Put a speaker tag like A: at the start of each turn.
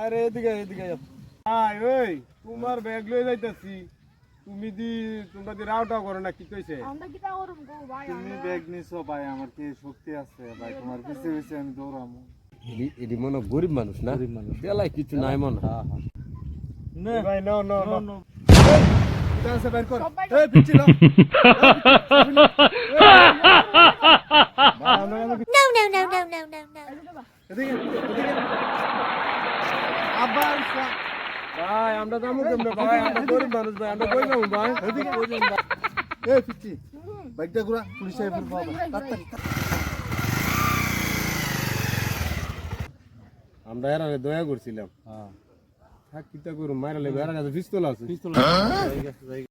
A: আরে এদিকে এদিকে আয় ওই তোমার ব্যাগ লয়ে যাইতাছি তোমরা দি রাউটা করো না কি কইছে
B: আমরা কি তা করব গো ভাই
C: তুমি ব্যাগ নিছো ভাই আমার কি শক্তি আছে ভাই তোমার পিছে পিছে আমি দৌড়ামু
A: এডি মনে গরিব মানুষ না বেলায় কিছু নাই মনে
C: হ্যাঁ হ্যাঁ
A: নে ভাই নো নো নো এটা আছে বের কর
B: সবাই-
A: এই পিচ্ছি না
D: No, no, no, no, no, no, no.
A: এদিকে এদিকে আবার ভাই আমরা দামু কেমনে ভাই আমরা গরিব মানুষ ভাই আমরা কই যাবো ভাই এদিকে এই পিচ্ছি বাইকটা ঘুরা পুলিশ আই পড়বো তাড়াতাড়ি আমরা এর দয়া করছিলাম
C: হ্যাঁ
A: থাক কিটা করু মাইরা লেগে এর কাছে পিস্তল আছে
C: পিস্তল